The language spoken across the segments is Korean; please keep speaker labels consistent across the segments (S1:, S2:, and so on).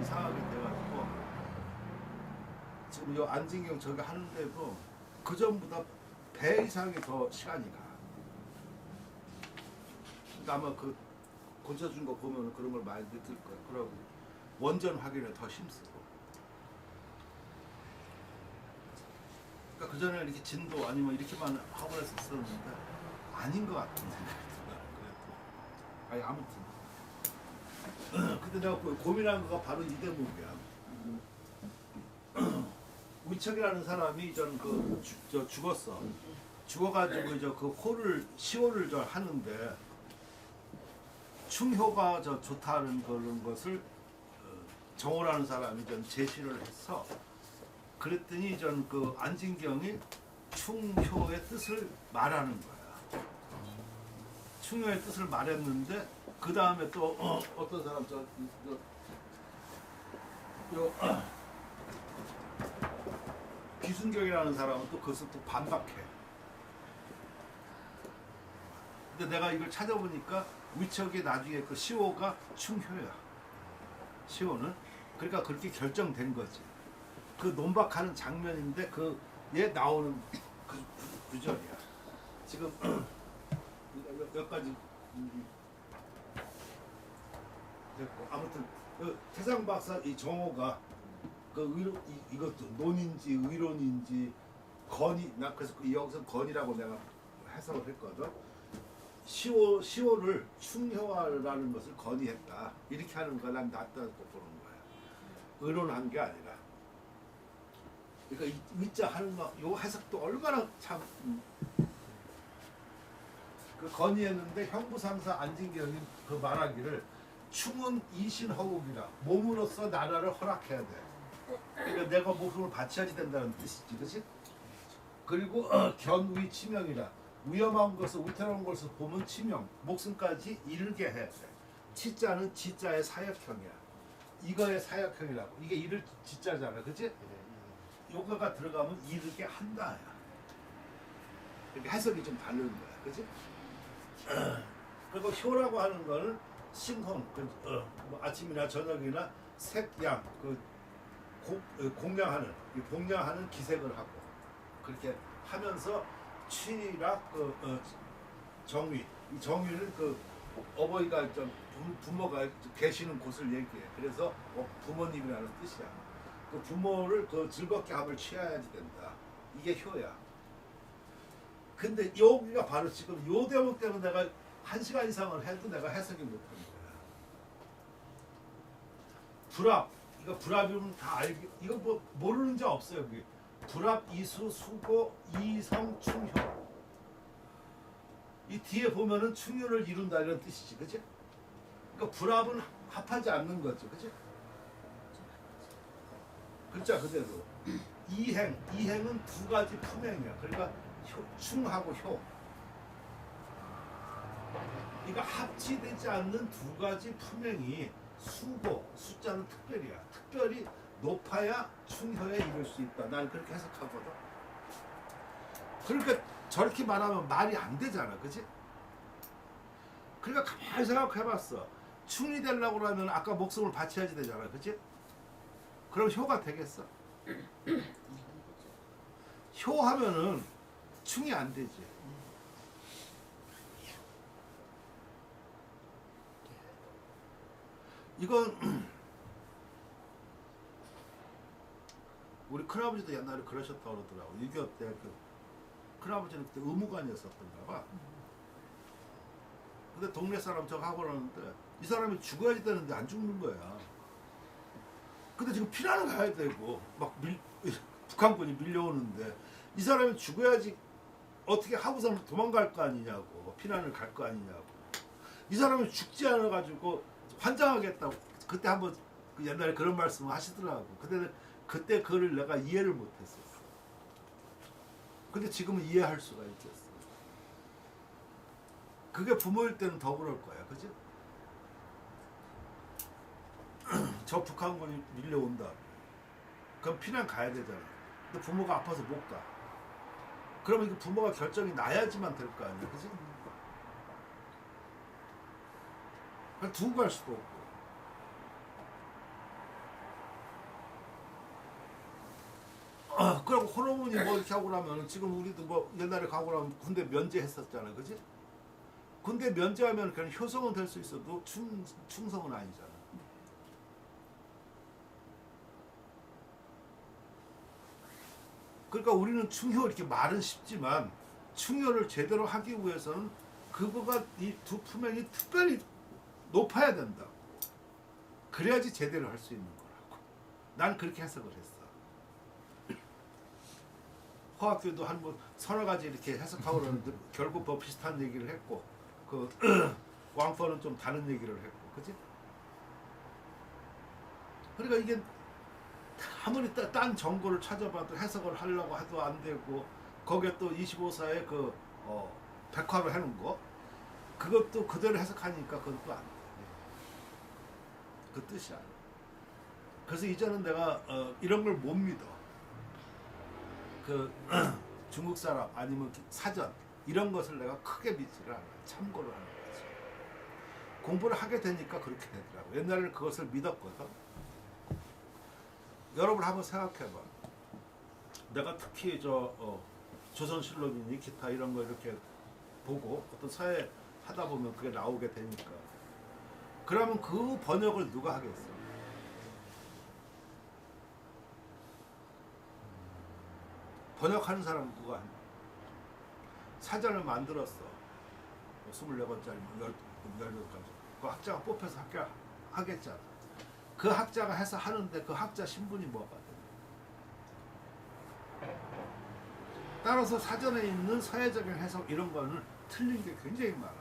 S1: 이상하게 돼가지고 지금 요 안진경 저기 하는데도 그 전보다 배 이상이 더 시간이 가. 그러니까 아마 그 고쳐준 거 보면 그런 걸 많이 느낄 거야. 그러고 원전 확인에 더 힘쓰고. 그러니까 그 전에 이렇게 진도 아니면 이렇게만 하고 했었는데 아닌 것 같은 생각이 들어요. 그래도 아니 아무튼. 근데 내가 고민한 거가 바로 이 대목이야. 위척이라는 사람이 저는 죽었어. 죽어가지고 이제 그 호를 시호를 저 하는데 충효가 저 좋다는 그런 것을 정호라는 사람이 전 제시를 했어. 그랬더니 전 그 안진경이 충효의 뜻을 말하는 거야. 충효의 뜻을 말했는데 그 다음에 또 어떤 사람 기순경이라는 사람은 또 그것을 또 반박해. 근데 내가 이걸 찾아보니까 위척이 나중에 그 시호가 충효야. 시호는 그러니까 그렇게 결정된 거지. 그 논박하는 장면인데 그에 나오는 그 구절이야. 지금 몇 가지 됐고 아무튼 그 태상 박사 이 정호가 그 이것도 논인지 의론인지 건이 나 그래서 여기서 건이라고 내가 해석을 했거든. 시호를 충효화라는 것을 건의했다. 이렇게 하는 걸 난 낫다고 보는 거야. 의론한 게 아니라. 그러니까 의자 하는 거, 요 해석도 얼마나 참. 그 건의했는데 형부상사 안진경이 그 말하기를 충은 이신허욱이라 몸으로서 나라를 허락해야 돼. 그러니까 내가 목숨을 바쳐야지 된다는 뜻이지, 그렇지? 그리고 견위 치명이라 위험한 것을 위태로운 것을 보면 치명, 목숨까지 이르게 해. 치자는 지자의 사역형이야. 이거의 사역형이라고. 이게 이를 지자잖아, 그렇지? 요거가 들어가면 이르게 한다야. 이렇게 해석이 좀 다른 거야, 그렇지? 그리고 효라고 하는 거는 신혼, 뭐 아침이나 저녁이나 색양, 공양하는 기색을 하고 그렇게 하면서 취락 정위, 이 정위는 그 어머니가 부모가 계시는 곳을 얘기해. 그래서 부모님이라는 뜻이야. 그 부모를 즐겁게 합을 취해야지 된다. 이게 효야. 근데 여기가 바로 지금 요 대목 때문에 내가 1시간 이상을 해도 내가 해석이 못하는 거야. 불합, 이거 불합이면 다 알기, 이거 뭐 모르는 자 없어요. 여기 불합, 이수, 수고, 이성, 충효. 이 뒤에 보면은 충효를 이룬다 이런 뜻이지, 그치? 그러니까 불합은 합하지 않는 거죠, 그치? 글자 그대로. 이행은 두 가지 품행이야. 그러니까 충하고 효. 그러니까 합치되지 않는 두 가지 품행이 수고, 숫자는 특별이야. 특별히 높아야 충효에 이를 수 있다. 나는 그렇게 해석하거든. 그러니까 저렇게 말하면 말이 안 되잖아, 그치? 그러니까 가만히 생각해봤어. 충이 되려고 그러면 아까 목숨을 바쳐야지 되잖아, 그치? 그럼 효가 되겠어? 효 하면은 충이 안 되지. 이건 우리 큰아버지도 옛날에 그러셨다고 그러더라고. 6.25 때 큰아버지는 그때 의무관이었었던가 봐. 근데 동네 사람 저거 하고 그러는데 이 사람이 죽어야지 되는데 안 죽는 거야. 근데 지금 피난을 가야 되고 막 북한군이 밀려오는데 이 사람이 죽어야지 어떻게 하고서는 도망갈 거 아니냐고, 피난을 갈 거 아니냐고. 이 사람이 죽지 않아 가지고 환장하겠다고 그때 한번 옛날에 그런 말씀을 하시더라고. 근데 그때 그걸 내가 이해를 못했었어. 근데 지금은 이해할 수가 있겠어. 그게 부모일 때는 더 그럴 거야, 그지? 저 북한군이 밀려온다. 그럼 피난 가야 되잖아. 근데 부모가 아파서 못 가. 그러면 이거 부모가 결정이 나야지만 될 거 아니야, 그지? 두고 갈 수도 없고. 그리고 호르몬이 뭐 이렇게 하고 나면 지금 우리도 뭐 옛날에 가고 나면 군대 면제했었잖아, 그지? 군대 면제하면 그냥 효성은 될 수 있어도 충성은 아니잖아. 그러니까 우리는 충효 이렇게 말은 쉽지만 충효를 제대로 하기 위해서는 그거가 이 두 품행이 특별히 높아야 된다. 그래야지 제대로 할 수 있는 거라고. 난 그렇게 해석을 했어. 화학교도 한 뭐 서너 가지 이렇게 해석하고 그러는데 결국 뭐 비슷한 얘기를 했고 그 왕퍼는 좀 다른 얘기를 했고, 그지? 그러니까 이게 아무리 딴 정보를 찾아봐도 해석을 하려고 해도 안 되고 거기에 또 25사의 그 백화로 해놓은 거 그것도 그대로 해석하니까 그건 또 안 돼. 그 뜻이 아니야. 그래서 이제는 내가 이런 걸 못 믿어. 그 중국 사람 아니면 사전 이런 것을 내가 크게 믿지를 않아. 참고를 하는 거지. 공부를 하게 되니까 그렇게 되더라고. 옛날에는 그것을 믿었거든. 여러분 한번 생각해봐. 내가 특히 조선실록이니 기타 이런 거 이렇게 보고 어떤 사회 하다 보면 그게 나오게 되니까 그러면 그 번역을 누가 하겠어? 번역하는 사람은 누가 하냐? 사전을 만들었어. 24권짜리 18권짜리. 그 학자가 뽑혀서 하겠잖아. 그 학자가 해서 하는데 그 학자 신분이 뭐가 돼? 따라서 사전에 있는 사회적인 해석 이런 거는 틀린 게 굉장히 많아.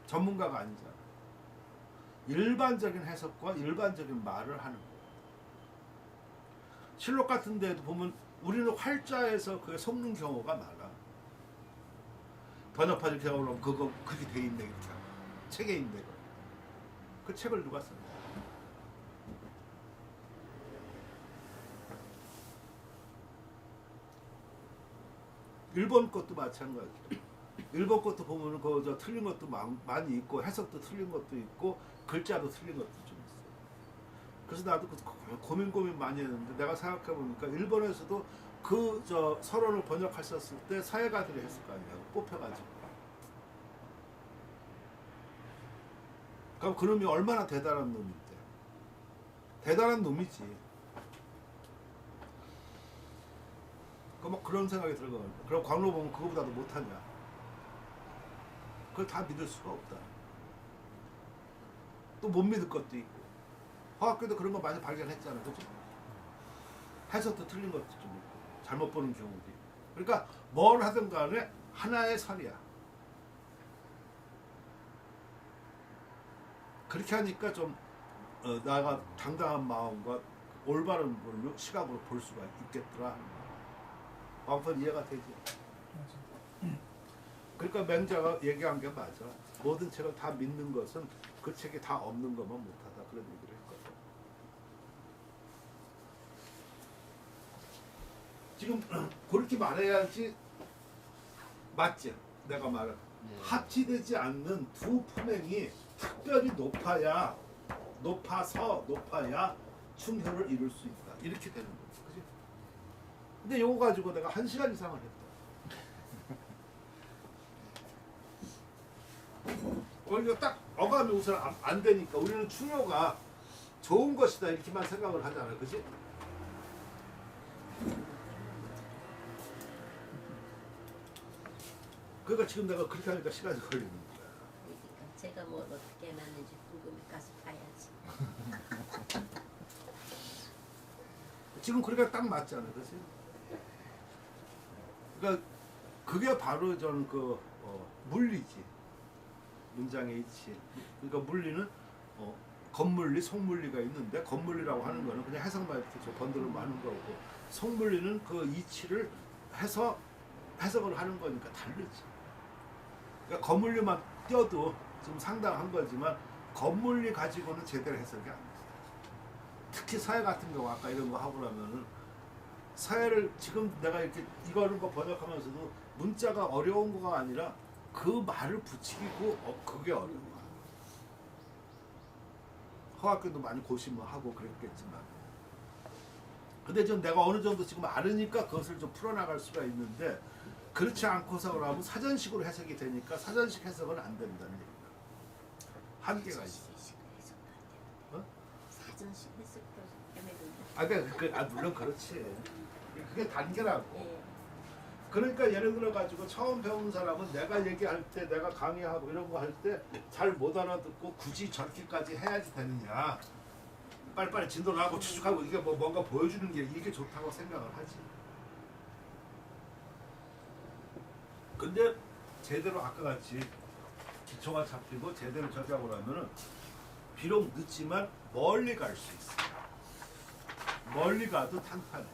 S1: 전문가가 아니잖아. 일반적인 해석과 일반적인 말을 하는 거야. 실록 같은 데도 보면 우리는 활자에서 그게 속는 경우가 많아. 번역파 이렇게 하고 그거 그렇게 돼 있네 이렇게 하고. 책에 있네. 그 책을 누가 썼냐? 일본 것도 마찬가지야. 일본 것도 보면은 그 틀린 것도 많이 있고 해석도 틀린 것도 있고 글자도 틀린 것도 좀 있어. 그래서 나도 고민 많이 했는데 내가 생각해 보니까 일본에서도 그 서론을 번역하셨을 때 사회가들이 했을 거 아니야. 뽑혀가지고. 그럼 그놈이 얼마나 대단한 놈인데. 대단한 놈이지. 막 그런 생각이 들거든. 그럼 광로 보면 그거보다도 못하냐? 그걸 다 믿을 수가 없다. 또 못 믿을 것도 있고. 화학교도 그런 거 많이 발견했잖아, 그죠? 해석도 틀린 것도 좀 있고, 잘못 보는 경우도 있고. 그러니까 뭘 하든 간에 하나의 설이야. 그렇게 하니까 좀 나가 당당한 마음과 올바른 걸로 시각으로 볼 수가 있겠더라. 왕편 이해가 되지? 그러니까 맹자가 얘기한 게 맞아. 모든 책을 다 믿는 것은 그 책이 다 없는 것만 못하다. 그런 얘기를 했거든. 지금 그렇게 말해야지 맞지? 내가 말한 합치되지 않는 두 품행이 특별히 높아야 충효를 이룰 수 있다. 이렇게 되는 거지. 그치? 근데 요거 가지고 내가 1시간 이상을 했다. 이거 딱 어감이 우선 안 되니까 우리는 충효가 좋은 것이다 이렇게만 생각을 하잖아, 그지? 그러니까 지금 내가 그렇게 하니까 시간이 걸리는 거야.
S2: 그러니까 제가 뭘 어떻게 해놨는지 궁금해 가서 봐야지.
S1: 지금 그러니까 딱 맞잖아, 그지? 그러니까 그게 바로 저는 물리지. 문장의 이치. 그러니까 물리는 겉물리, 속물리가 있는데 겉물리라고 하는 거는 그냥 해석만 이렇게 번들어 하는 거고 속물리는 그 이치를 해서 해석을 하는 거니까 다르지. 그러니까 겉물리만 띄어도 좀 상당한 거지만 겉물리 가지고는 제대로 해석이 안 돼. 특히 사회 같은 경우 아까 이런 거 하고 나면은 사회를 지금 내가 이렇게 이거는 거 번역하면서도 문자가 어려운 거가 아니라 그 말을 붙이고 그게 어려워. 허학교도 많이 고심을 하고 그랬겠지만 근데 좀 내가 어느 정도 지금 알으니까 그것을 좀 풀어나갈 수가 있는데 그렇지 않고서 그러면 사전식으로 해석이 되니까 사전식 해석은 안 된다는 얘기다. 한계가 있어. 어?
S2: 사전식 해석도 애매한데.
S1: 물론 그렇지. 그게 단계라고.
S2: 예.
S1: 그러니까 예를 들어 가지고 처음 배운 사람은 내가 얘기할 때 내가 강의하고 이런 거 할 때 잘 못 알아듣고 굳이 저렇게까지 해야지 되느냐. 빨리빨리 진도를 하고 추측하고 이게 뭐 뭔가 보여주는 게 이게 좋다고 생각을 하지. 근데 제대로 아까 같이 기초가 잡히고 제대로 저기하고 나면은 비록 늦지만 멀리 갈 수 있어. 멀리 가도 탄탄해.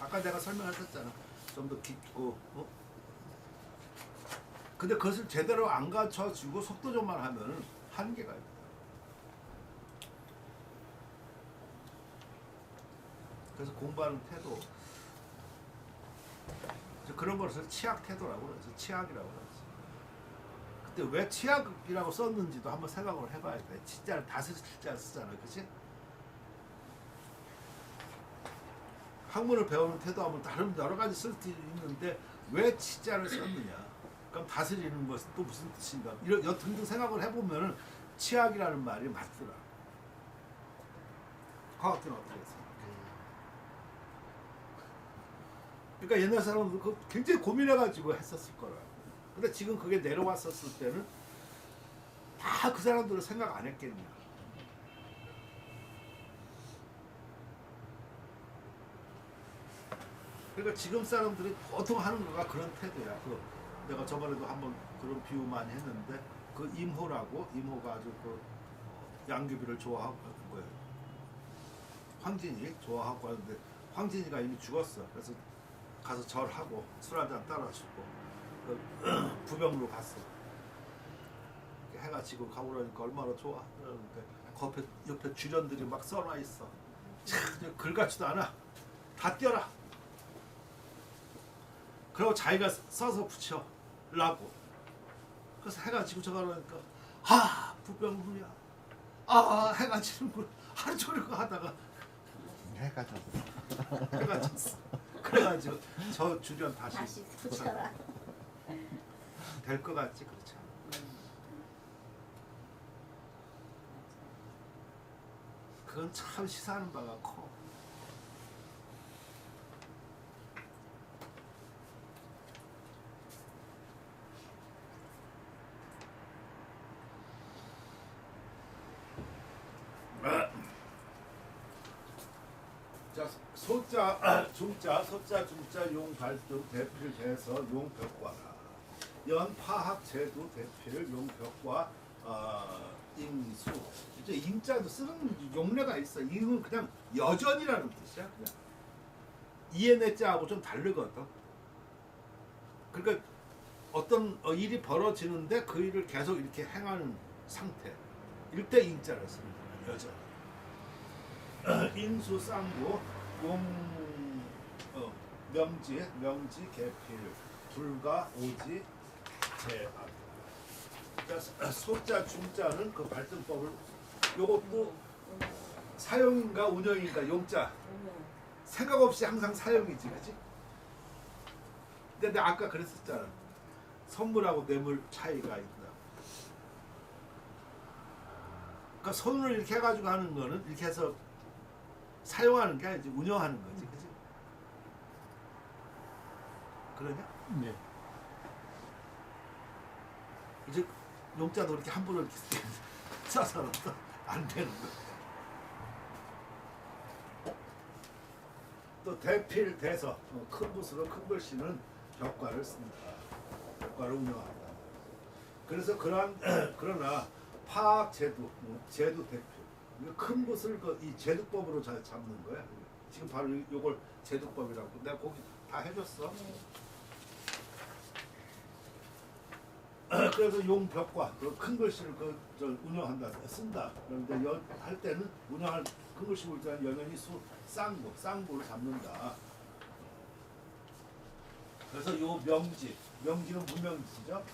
S1: 아까 내가 설명했었잖아. 좀 더 깊고, 근데 그것을 제대로 안 가르쳐주고 속도전만 하면은 한계가 있다. 그래서 공부하는 태도, 그런 것을 치약 태도라고 그러죠. 치약이라고 그러지. 그때 왜 치약이라고 썼는지도 한번 생각을 해봐야 돼. 진짜를 다스릴 자 쓰잖아, 그렇지? 학문을 배우는 태도하면 다른 여러 가지 쓸 수 있는데 왜 치자를 썼느냐? 그럼 다스리는 것은 또 무슨 뜻인가? 이런 등등 생각을 해보면은 치약이라는 말이 맞더라. 과학자는 어떻게 생각해? 그러니까 옛날 사람들 그 굉장히 고민해가지고 했었을 거라. 근데 지금 그게 내려왔었을 때는 다 그 사람들은 생각 안 했겠냐? 그러니까 지금 사람들이 보통 하는 거가 그런 태도야. 내가 저번에도 한번 그런 비유 많이 했는데 그 임호가 아주 양귀비를 좋아하고 뭐야 황진이 좋아하고 하는데 황진이가 이미 죽었어. 그래서 가서 절하고 술 한잔 따라주고 부병으로 갔어. 해가 지고 가고 그러니까 얼마나 좋아. 그러니까 옆에 주전들이 막 써놔 있어. 참 글 같지도 않아. 다 뛰어라. 그리고 자기가 써서 붙여라고. 그래서 해가 지고 저가 그러니까 부병훈이야. 해가 지는구나. 하루 종일 그거 하다가
S3: 해가 졌어.
S1: 해가 졌어. 그래가지고 저 주변
S2: 다시 붙여라.
S1: 될 것 같지? 그렇지 않아. 그건 참 시사하는 바가 커. 자, 중자, 용 발등 대필 대서 용 벽과라. 연 파학 제도 대필 용 벽과 임수. 이제 임자도 쓰는 용례가 있어. 이는 그냥 여전이라는 뜻이야. 그냥 이해내자하고 좀 다르거든. 그러니까 어떤 일이 벌어지는데 그 일을 계속 이렇게 행하는 상태. 일대 임자를 씁니다. 여전. 인수 쌍구 명지 계필 불가 오지 제압. 그러니까 소자 중자는 그 발등법을 요것도 사용인가 운영인가 용자 생각 없이 항상 사용이지, 그렇지? 근데 내가 아까 그랬었잖아. 선물하고 뇌물 차이가 있다. 그러니까 손을 이렇게 해가지고 하는 거는 이렇게 해서 사용하는 게 아니지 운영하는 거지, 그치? 그러냐?
S3: 네.
S1: 이제 용자도 이렇게 함부로 이렇게 써서는 또 안 되는 거. 또 대필 대서 큰 붓으로 큰 글씨는 벽과를 씁니다. 벽과를 운영한다. 그래서 그러나 파악 제도 대필. 큰 붓을 이 제도법으로 잡는 거야. 지금 바로 이걸 제도법이라고. 내가 거기 다 해줬어. 그래서 용벽과 큰 글씨를 운영한다, 쓴다. 그런데 할 때는 운영할 큰 글씨 볼 때는 연연히 쌍부를 잡는다. 그래서 요 명지는 무명지죠. 요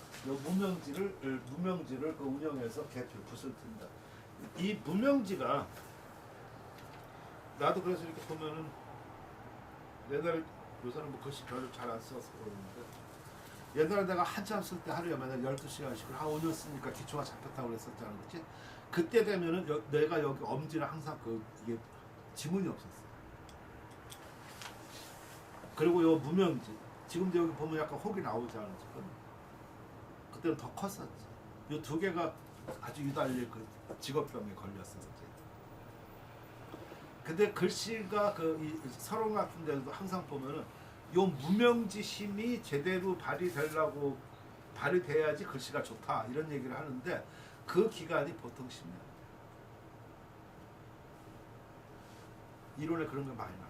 S1: 무명지를 그 운영해서 개필 붓을 튼다. 이 무명지가 나도 그래서 이렇게 보면은 옛날에 요새는 뭐 글씨 별로 잘 안 써서 그러는데 옛날에 내가 한참 쓸 때 하루에 맨날 12시간씩 한 5년 쓰니까 기초가 잡혔다고 그랬었잖아. 그렇지? 그때 되면은 내가 여기 엄지는 항상 이게 지문이 없었어. 그리고 요 무명지 지금도 여기 보면 약간 혹이 나오지 않아 지금? 그때는 더 컸었지. 요 두 개가 아주 유달리 그 직업병에 걸렸었지. 근데 글씨가 이 서론 같은 데도 항상 보면은 요 무명지 힘이 제대로 발휘돼야지 글씨가 좋다 이런 얘기를 하는데 그 기간이 보통 10년. 이론에 그런 게 많이 나와.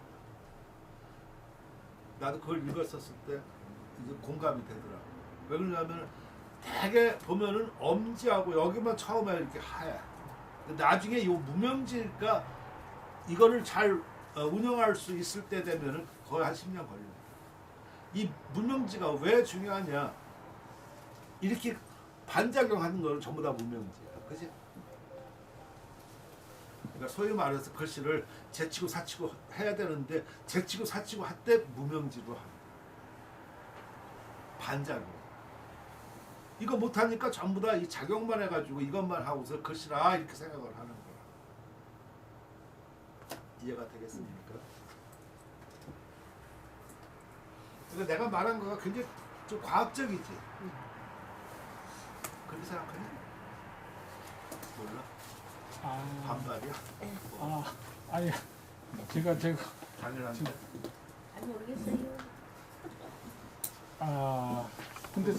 S1: 나도 그걸 읽었었을 때 이제 공감이 되더라고. 왜 그러냐면 되게 보면은 엄지하고 여기만 처음에 이렇게 하얘. 나중에 요 무명지가 이거를 잘 운영할 수 있을 때 되면은 거의 한 10년 걸립니다. 이 무명지가 왜 중요하냐? 이렇게 반작용하는 거는 전부 다 무명지야, 그지? 그러니까 소위 말해서 글씨를 제치고 사치고 해야 되는데 제치고 사치고 할 때 무명지로 하는 반작용. 이거 못하니까 전부 다 이 작용만 해가지고 이것만 하고서 글씨를 이렇게 생각을 하는 거야. 이해가 되겠습니까? 그러니까 내가 말한 거가 굉장히 좀 과학적이지. 그렇게 생각하니? 몰라? 반발이야?
S4: 아니 제가
S1: 당연한데.
S2: 잘 모르겠어요.
S4: 근데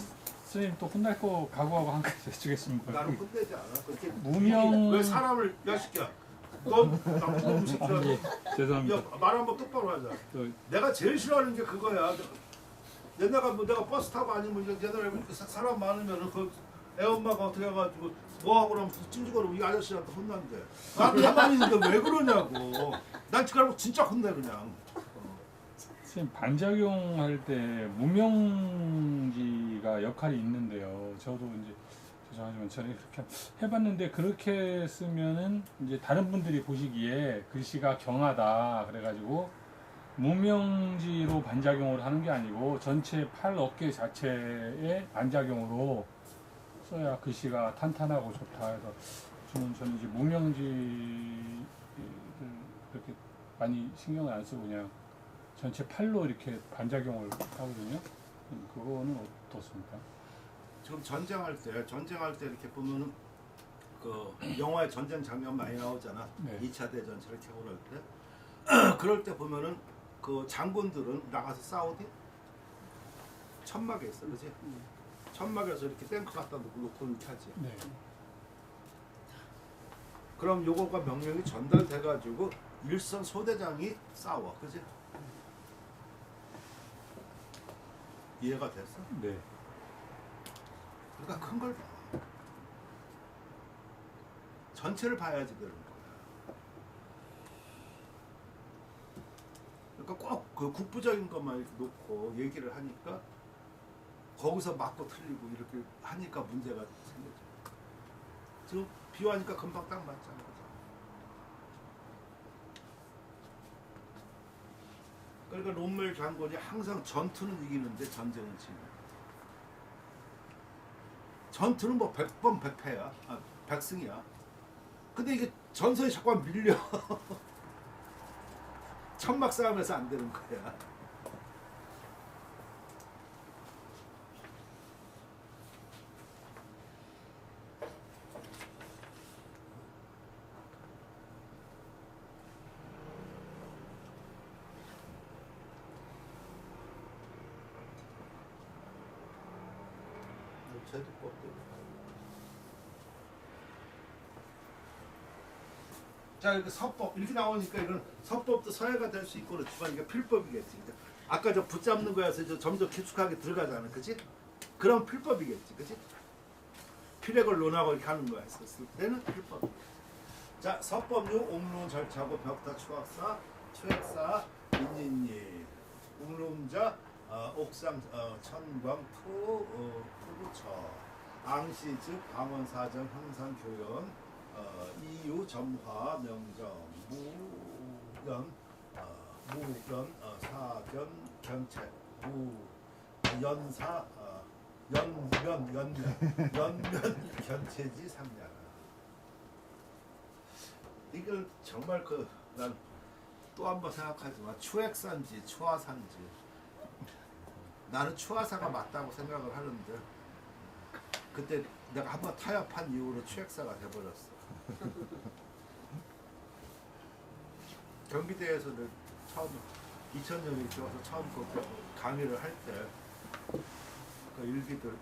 S4: 선생님 또 혼날 거 각오하고 한 가지 여쭈겠습니다.
S1: 나는 혼내지 않아. 그렇게
S4: 무명-
S1: 왜 사람을 야 새끼야. 넌 나쁜 놈 새끼야.
S4: 죄송합니다.
S1: 야, 말 한번 똑바로 하자.
S4: 저-
S1: 내가 제일 싫어하는 게 그거야. 옛날에 뭐 내가 버스 타고 아니면 옛날에 사람 많으면은 그 애엄마가 어떻게 해가지고 뭐 하고 나면 찡찡거리고 이 아저씨한테 혼난대. 나도 가만히 있는데 왜 그러냐고. 난 그러고 진짜 혼내 그냥.
S4: 선생님 반작용할 때 무명지가 역할이 있는데요. 저도 이제 죄송하지만 저는 그렇게 해봤는데 그렇게 쓰면은 이제 다른 분들이 보시기에 글씨가 경하다 그래가지고 무명지로 반작용을 하는 게 아니고 전체 팔 어깨 자체의 반작용으로 써야 글씨가 탄탄하고 좋다 해서 저는 이제 무명지를 그렇게 많이 신경을 안 쓰고 그냥 전체 팔로 이렇게 반작용을 하거든요. 그거는 어떻습니까?
S1: 지금 전쟁할 때 이렇게 보면은 그 영화에 전쟁 장면 많이 나오잖아.
S4: 네.
S1: 2차 대전 저렇게 그럴 때 그럴 때 보면은 그 장군들은 나가서 싸우디 천막에 있어, 그지? 천막에서 이렇게 탱크 갖다 놓고 이렇게 하지.
S4: 네.
S1: 그럼 요거가 명령이 전달돼가지고 일선 소대장이 싸워, 그지? 이해가 됐어?
S4: 네.
S1: 그러니까 큰 걸 봐. 전체를 봐야지 되는 거야. 그러니까 꼭 그 국부적인 것만 이렇게 놓고 얘기를 하니까 거기서 맞고 틀리고 이렇게 하니까 문제가 생기죠. 지금 비유하니까 금방 딱 맞잖아. 그죠? 그러니까 롬멜 장군이 항상 전투는 이기는데 전쟁은 지는. 전투는 뭐 100번 100패야. 100승이야. 근데 이게 전선이 자꾸 밀려. 천막 싸움에서 안 되는 거야. 제도법도. 자, 이렇게 서법 이렇게 나오니까 이건 서법도 서해가 될 수 있고 그렇지만 이게 필법이겠지. 아까 저 붙잡는 거에서 저 점점 깊숙하게 들어가잖아, 그렇지? 그럼 필법이겠지, 그렇지? 필액을 논하고 이렇게 하는 거야. 했을 때는 필법. 자, 서법류 옥론 절차고 벽타 추악사 추액사 인인이 옥론자 옥상 천광 투부처 앙시 즉 방언사정 형상교연 이유 점화 명정 무연 무견 사견 견체 무 연사 연면 견체지 삼냐. 이걸 정말 난 또 한 번 생각하지만 추액산지 추화산지 나는 추화사가 맞다고 생각을 하는데 그때 내가 한 번 타협한 이후로 추액사가 돼버렸어. 경기대에서는 처음 2000년에 들어와서 처음 그 강의를 할 때 그 일기들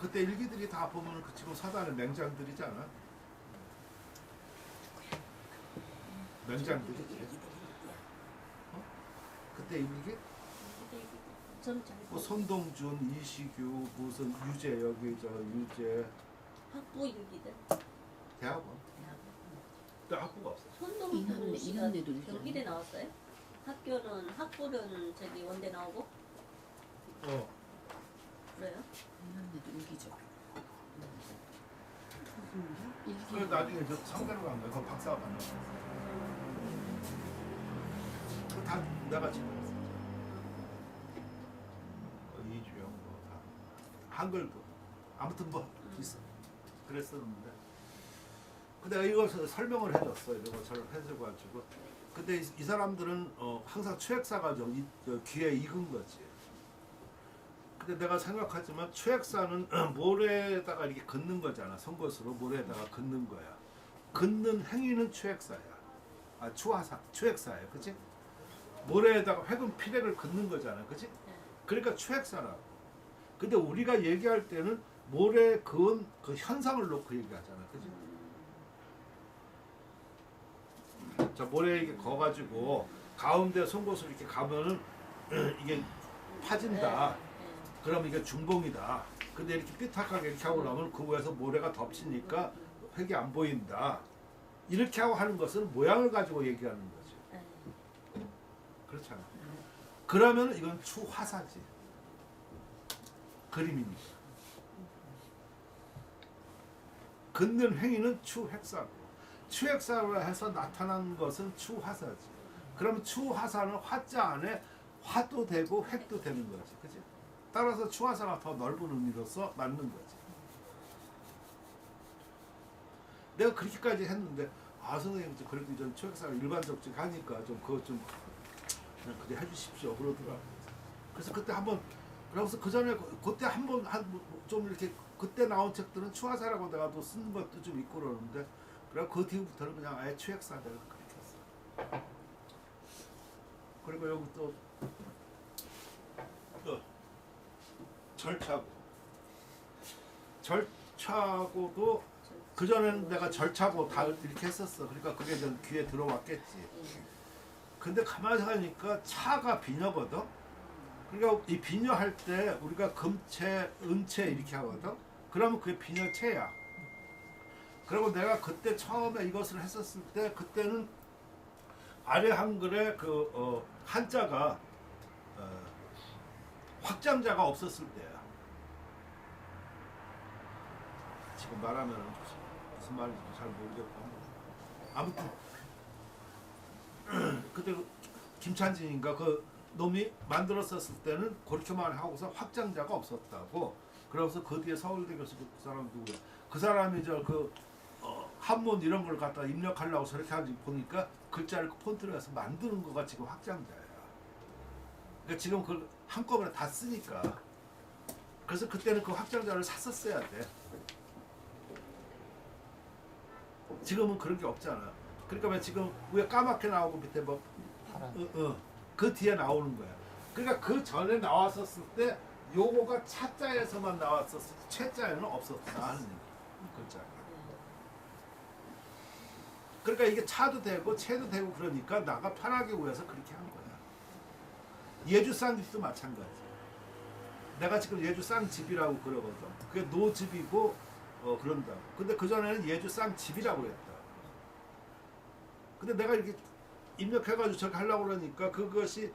S1: 그때 일기들이 다 보면 그 지금 사단의 맹장들이잖아. 맹장들이지. 그때 일기? 뭐 손동준, 이시규, 무슨 유재 여기 저 유재
S2: 학부 일기들.
S1: 대학원. 그때 학부가 없어.
S2: 손동준 씨가
S5: 이런 데도 있잖아요.
S2: 경기대 나왔어요? 학부는 저기 원대 나오고 그래요?
S5: 이런데도 일기죠.
S1: 그래 나중에 저 상대로 간 거야. 그 박사가 만났어. 그다 내가 지금 이주영 뭐다 한글도 아무튼 뭐 있어. 그랬었는데. 근데 이걸 설명을 해줬어. 이런 것처럼 해줘가지고. 근데 이 사람들은 항상 추액사가 좀 귀에 익은 거지. 근데 내가 생각하지만 추액사는 모래에다가 이렇게 긋는 거잖아. 송곳으로 모래에다가 긋는 거야. 긋는 행위는 추액사야. 아 추액사야, 그렇지? 모래에다가 회금 피력을 긋는 거잖아, 그렇지? 그러니까 추액사라고. 근데 우리가 얘기할 때는 모래 그은 그 현상을 놓고 얘기하잖아, 그렇지? 자 모래에 이렇게 거가지고 가운데 송곳으로 이렇게 가면은 이게 파진다. 그럼 이게 중봉이다. 근데 이렇게 삐딱하게 이렇게 하고 나면 그 위에서 모래가 덮치니까 획이 안 보인다. 이렇게 하고 하는 것은 모양을 가지고 얘기하는 거지. 그렇잖아. 그러면 이건 추화사지. 그림이니까. 긋는 행위는 추획사고. 추획사로 해서 나타난 것은 추화사지. 그러면 추화사는 화자 안에 화도 되고 획도 되는 거지. 그치? 따라서 추화사가 더 넓은 의미로서 맞는 거지. 내가 그렇게까지 했는데 선생님 그래도 좀 추액사를 일반적으로 하니까 좀 그거 좀 그냥 그래 해주십시오 그러더라. 그래서 그때 한번 그래서 그 전에 그때 한번 좀 이렇게 그때 나온 책들은 추화사라고 내가 또 쓴 것도 좀 있고 그러는데 그래 그 뒤부터는 그냥 아예 추액사 내가 그렇게 했어. 그리고 여기 또 절차고도 그 전에는 내가 절차고 다 이렇게 했었어. 그러니까 그게 좀 귀에 들어왔겠지. 근데 가만히 생각하니까 차가 비녀거든. 그러니까 이 비녀할 때 우리가 금체, 은체 이렇게 하거든. 그러면 그게 비녀체야. 그리고 내가 그때 처음에 이것을 했었을 때 그때는 아래 한글에 그 한자가 확장자가 없었을 때야. 지금 말하면 무슨 말인지 잘 모르겠고 아무튼 그때 김찬진인가 그 놈이 만들었었을 때는 그렇게만 하고서 확장자가 없었다고. 그래서 그 뒤에 서울대 교수 그 사람 누구야? 그 사람이 그 한문 이런 걸 갖다 입력하려고 저렇게 하지 보니까 글자를 그 폰트로 해서 만드는 거가 지금 확장자야. 그러니까 지금 그걸 한꺼번에 다 쓰니까. 그래서 그때는 그 확장자를 샀었어야 돼. 지금은 그런 게 없잖아. 그러니까 왜 지금 위에 까맣게 나오고 밑에 뭐 그 뒤에 나오는 거야. 그러니까 그 전에 나왔었을 때 요거가 차자에서만 나왔었을 때 최자에는 없었다 하는 얘기. 글자가. 그러니까 이게 차도 되고 채도 되고 그러니까 나가 편하게 위해서 그렇게 한 거야. 예주 쌍집도 마찬가지. 내가 지금 예주 쌍집이라고 그러거든. 그게 노집이고 그런다. 근데 그 전에는 예주 쌍집이라고 했다. 근데 내가 이렇게 입력해가지고 저렇게 하려고 그러니까 그것이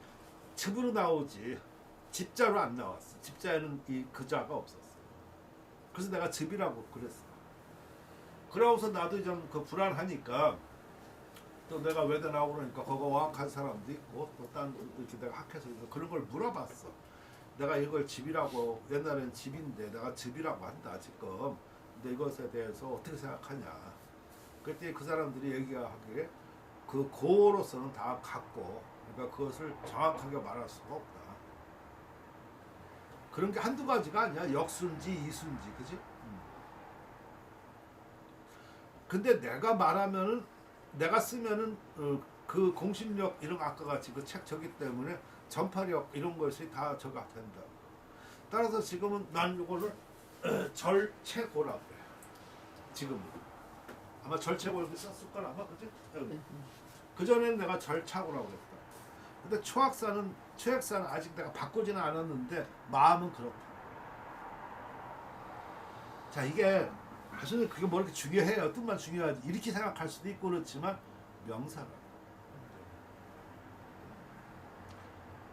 S1: 즙으로 나오지 집자로 안 나왔어. 집자에는 이 그자가 없었어. 그래서 내가 즙이라고 그랬어. 그러고서 나도 좀 그 불안하니까 또 내가 외대 나오고 그러니까 거기 어학한 사람도 있고 또 딴 이렇게 내가 학회에서 그런 걸 물어봤어. 내가 이걸 집이라고 옛날엔 집인데 내가 집이라고 한다 지금. 근데 이것에 대해서 어떻게 생각하냐. 그때 그 사람들이 얘기하기에 그 고로서는 다 같고 그러니까 그것을 정확하게 말할 수가 없다. 그런 게 한두 가지가 아니야. 역순지, 이순지, 그지? 근데 내가 말하면은 내가 쓰면은 그 공신력 이런 거 아까 같이 그 책 저기 때문에 전파력 이런 것이 다 저가 된다. 따라서 지금은 난 이거를 절체고라고 그래. 지금은 아마 절체고 이렇게 썼을 걸 아마 그지? 그 전에는 내가 절차고라고 그랬다. 근데 초학사는 아직 내가 바꾸지는 않았는데 마음은 그렇다. 자 이게 사실 그게 뭐 이렇게 중요해요. 어떤 말 중요하지 이렇게 생각할 수도 있고 그렇지만 명사라.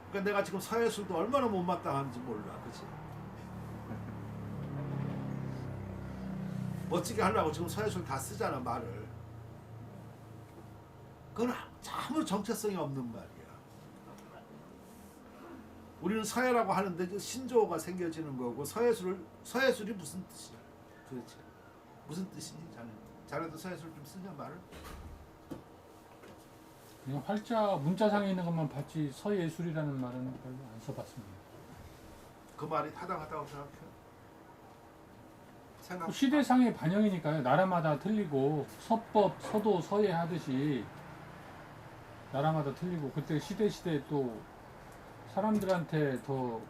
S1: 그러니까 내가 지금 서예술도 얼마나 못마땅한지 몰라, 그렇지? 멋지게 하려고 지금 서예술 다 쓰잖아 말을. 그건 아무 정체성이 없는 말이야. 우리는 서예라고 하는데 신조어가 생겨지는 거고 서예술이 무슨 뜻이야? 도대체 무슨 뜻이니 자네? 자네도 서예술 좀 쓰냐 말을?
S4: 그냥 활자 문자상에 있는 것만 봤지 서예술이라는 말은 별로 안 써봤습니다.
S1: 그 말이 타당하다고 생각해? 생각.
S4: 시대상의 반영이니까요. 나라마다 틀리고 서법, 서도, 서예 하듯이 나라마다 틀리고 그때 시대 또 사람들한테 더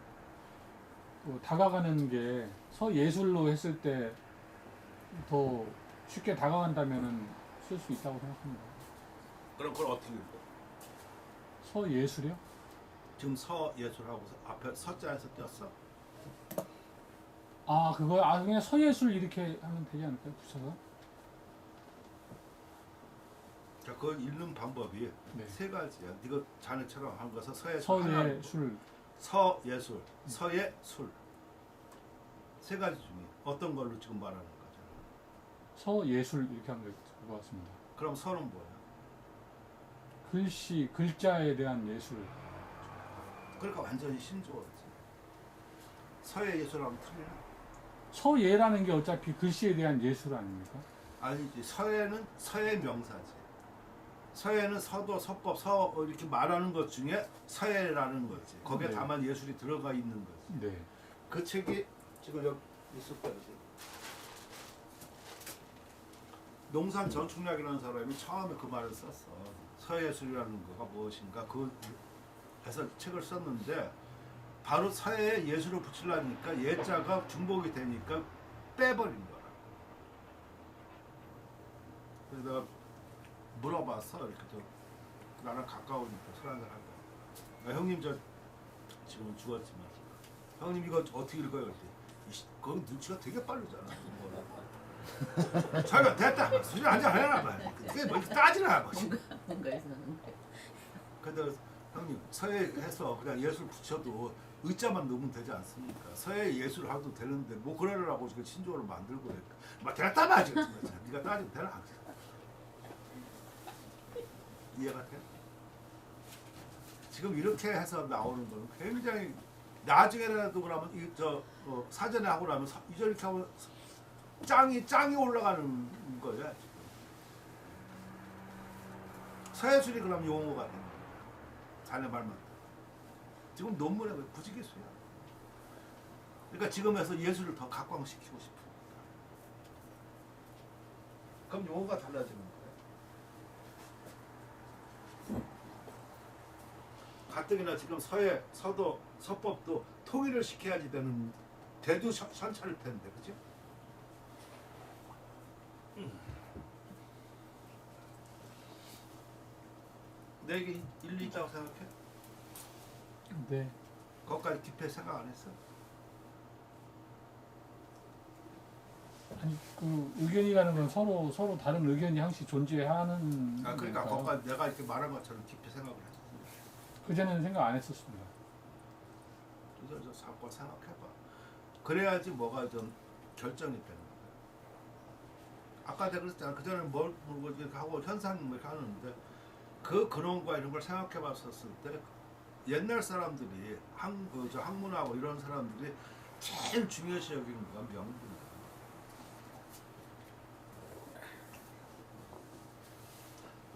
S4: 다가가는 게 서예술로 했을 때 더 쉽게 다가간다면은 쓸 수 있다고 생각합니다.
S1: 그럼 그걸 어떻게 읽어?
S4: 서예술이요?
S1: 지금 서예술하고 앞에 서자에서 띄었어?
S4: 아 그거 그냥 서예술 이렇게 하면 되지 않을까요? 붙여서?
S1: 자, 그걸 읽는 방법이
S4: 네.
S1: 세 가지야. 네가 자네처럼 한 것은 서예술,
S4: 서예술.
S1: 서예술, 서예술 세 가지 중에 어떤 걸로 지금 말하는 거잖아.
S4: 서예술 이렇게 하면 될 것 같습니다.
S1: 그럼 서는 뭐야?
S4: 글씨, 글자에 대한 예술.
S1: 그러니까 완전히 신조어지. 서예 예술하면 틀리나?
S4: 서예라는 게 어차피 글씨에 대한 예술 아닙니까?
S1: 아니지. 서예는 서예 명사지. 서예는 서도, 서법, 서 이렇게 말하는 것 중에 서예라는 거지. 거기에
S4: 네.
S1: 다만 예술이 들어가 있는 거지.
S4: 네.
S1: 그 책이 지금 여기 있을 거야. 농산 전충략이라는 사람이 처음에 그 말을 썼어. 서예술이라는 거가 무엇인가 그 해서 책을 썼는데 바로 서예에 예술을 붙이려니까 예자가 중복이 되니까 빼버린 거야. 그래서 내가 물어봤어. 이렇게 또 나랑 가까우니까 술 한잔 하고. 형님 저 지금은 죽었지만 형님 이거 어떻게 읽어요? 그랬더니 거기 눈치가 되게 빠르잖아. 자기가 됐다. 수준 한잔 해라. 그게 뭐 이렇게 따지나.
S2: 뭔가 있었는데.
S1: 근데 형님 서예해서 그냥 예술 붙여도 의자만 넣으면 되지 않습니까? 서예 예술 하도 되는데 뭐 그러라고 지금 신조어를 만들고 그러니까 막 됐다 마지. 네가 따지면 되나? 이해가 돼? 지금 이렇게 해서 나오는 거는 굉장히 나중에라도 그러면 이저 사전에 하고 나면 이렇게 하면 짱이 올라가는 거야. 지금. 서예술이 그럼 용어가 되는 거야. 자네 말만. 지금 논문에 부지기수야. 그러니까 지금에서 예술을 더 각광시키고 싶으니까. 그럼 용어가 달라지는 거야. 가뜩이나 지금 서예, 서도, 서법도 통일을 시켜야지 되는 대두선찰일 텐데, 그치? 내 얘기 일리 있다고 생각해?
S4: 네.
S1: 거기까지 깊이 생각 안 했어?
S4: 아니 그 의견이라는 건 서로 다른 의견이 항시 존재하는.
S1: 아, 그러니까
S4: 거니까요.
S1: 거기까지 내가 이렇게 말한 것처럼 깊이 생각을 했어.
S4: 그전에는 생각 안 했었습니다.
S1: 그래서 저 사건 생각해봐. 그래야지 뭐가 좀 결정이 되는 거야. 아까 내가 그랬잖아. 그전에는 뭘 이렇게 하고 현상 이렇게 하는데 그 근원과 이런 걸 생각해 봤었을 때 옛날 사람들이 저 학문하고 이런 사람들이 제일 중요시 여기는 건 명분이다.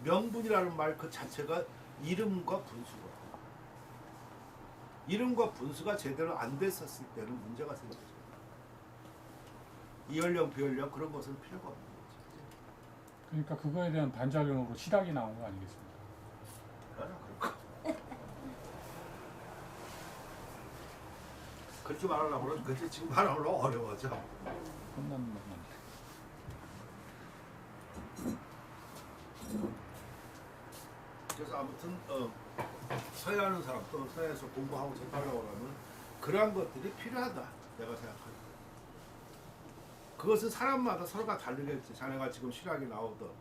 S1: 명분이라는 말 그 자체가 이름과 분수가 제대로 안 됐었을 때는 문제가 생기죠. 이연령 비연령 그런 것은 필요가 없는 거죠.
S4: 그러니까 그거에 대한 반작용으로 실학이 나온 거 아니겠습니까?
S1: 그렇게 말하려고 그러면 그렇게 지금 말하려고 어려워져.
S4: 혼나는 것만.
S1: 그래서 아무튼 서예 하는 사람 또 서예에서 공부하고 접하려고 하면 그러한 것들이 필요하다. 내가 생각할 때. 그것은 사람마다 서로가 다르겠지. 자네가 지금 실학이 나오던